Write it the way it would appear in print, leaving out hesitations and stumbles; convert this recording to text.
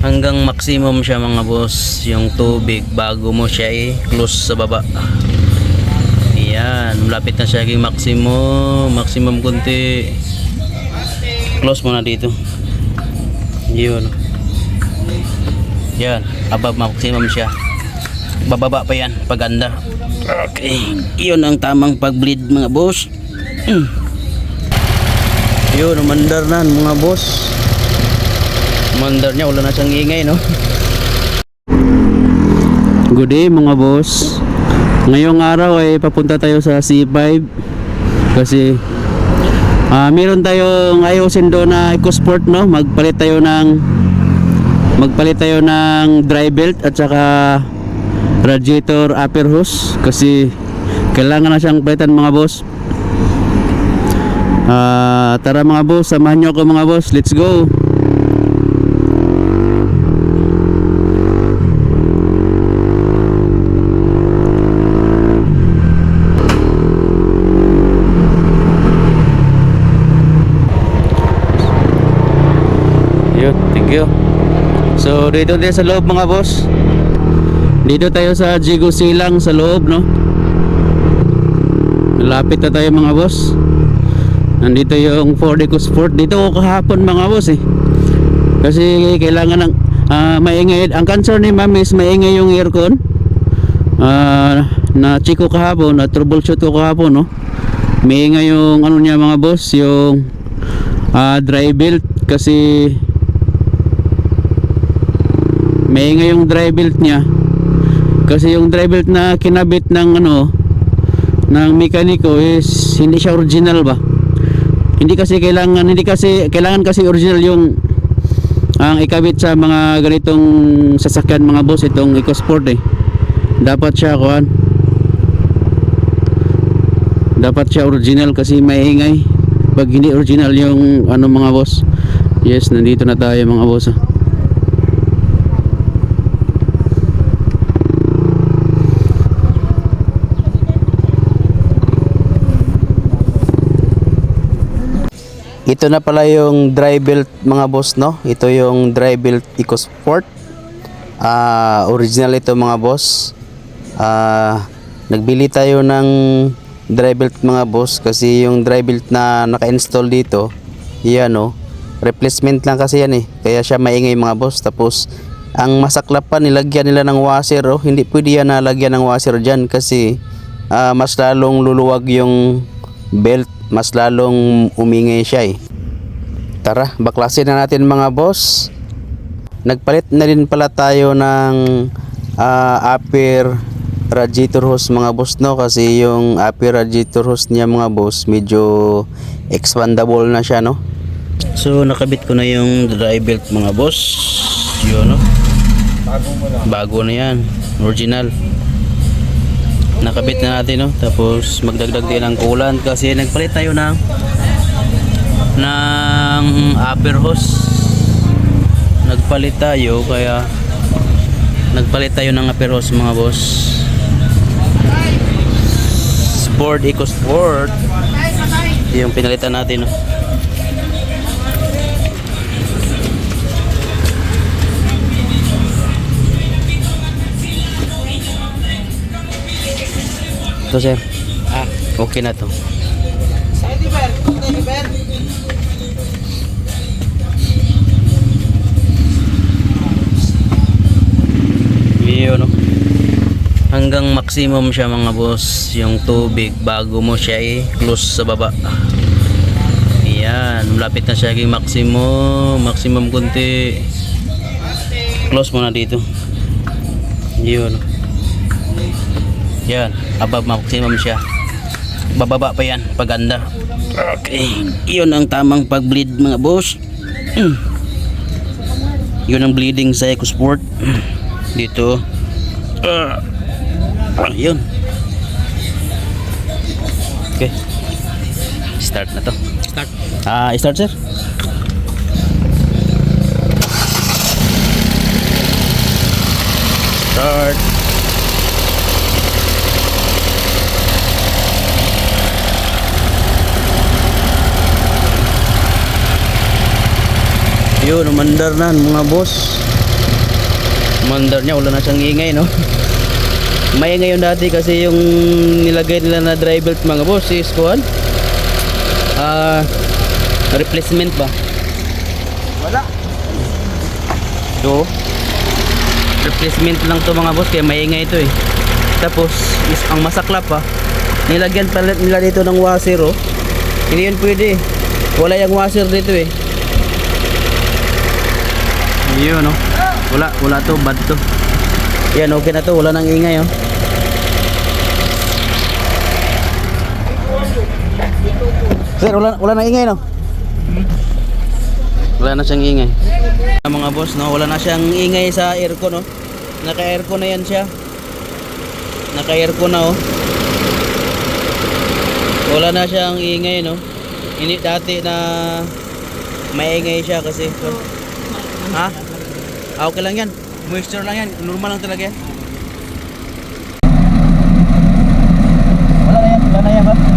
Hanggang maximum siya mga boss, yung tubig bago mo siya i-close sa baba. Ayan, malapit na siya yung maximum kunti. Close mo na dito. Yun. Yan, above maximum siya. Bababa pa yan, paganda. Okay, yun ang tamang pag-bleed mga boss. Yun, umandar na mga boss. Umandar niya, wala na siyang ingay, no? Good day mga boss. Ngayong araw ay papunta tayo sa C5 kasi meron tayong ayusin doon na EcoSport, no? Magpalit tayo ng dry belt at saka radiator upper hose kasi kailangan na siyang palitan mga boss. Tara mga boss, samahan nyo ako mga boss. Let's go. Thank you. So dito tayo sa loob mga boss. Dito tayo sa Jigo Silang sa loob, no? Malapit na tayo mga boss. Nandito yung Ford EcoSport. Dito ako kahapon mga boss kasi kailangan ng maingay. Ang concern ni ma'am is maingay yung aircon. Na check ko kahapon, na troubleshoot ko kahapon, no? Maingay yung ano niya mga boss, yung dry belt kasi maingay yung dry belt niya kasi yung dry belt na kinabit ng ng mekaniko is hindi siya original ba. Hindi kasi kailangan kasi original yung ang ikabit sa mga ganitong sasakyan mga boss, itong EcoSport dapat siya dapat siya original kasi maingay pag hindi original yung mga boss. Yes, nandito na tayo mga boss. Ito na pala yung dry belt mga boss, no? Ito yung dry belt EcoSport. Original ito mga boss. Nagbili tayo ng dry belt mga boss kasi yung dry belt na naka-install dito, yan replacement lang kasi yan kaya siya maingay mga boss. Tapos ang masaklap pa, nilagyan nila ng washer. Hindi pwede yan nalagyan ng washer dyan kasi mas lalong luluwag yung belt, mas lalong umingay siya Tara, baklasin na natin mga boss. Nagpalit na din pala tayo ng upper radiator hose mga boss, no? Kasi yung upper radiator hose niya mga boss medyo expandable na siya, no? So nakabit ko na yung dry belt mga boss. Yun, no? Bago na yan, original. Nakabit na natin, no? Tapos magdagdag din ng coolant kasi nagpalit tayo ng upper hose. Nagpalit tayo ng upper hose mga boss. Ford EcoSport yung pinalitan natin, no? So sir, okay na to. Yun, no? Hanggang maximum siya mga boss, yung tubig bago mo siya i-close sa baba. Ayan, malapit na siya yung maximum kunti. Close mo na dito. Yun, no? Yan, above maximum siya. Bababa pa yan, paganda. Okay, yun ang tamang pag-bleed mga boss. Yun ang bleeding sa EcoSport. Dito. Yun. Okay. Start na to. Start sir. Start. Yun, umandar na mga boss. Mandar niya, wala na siyang ingay, no? May ngayon dati kasi yung nilagay nila na dry belt mga boss is kuhan. Replacement ba? Wala. So, replacement lang to mga boss kaya maingay ito eh. Tapos is ang masaklap pa, nilagyan pala nila dito ng washer oh. Hindi yun pwede. Wala yung washer dito eh. Yun oh. Wala to, bad to. Yan okay na to, wala nang ingay oh. Sir, wala nang ingay no? Wala na siyang ingay. Mga boss no, wala na siyang ingay sa aircon no. Naka-aircon na yan siya. Naka-aircon na oh. Wala na siyang ingay no. Hindi dati na maingay siya kasi ha? Okay lang yan. Moisture lang yan. Normal lang talaga yan. Wala na yan ba?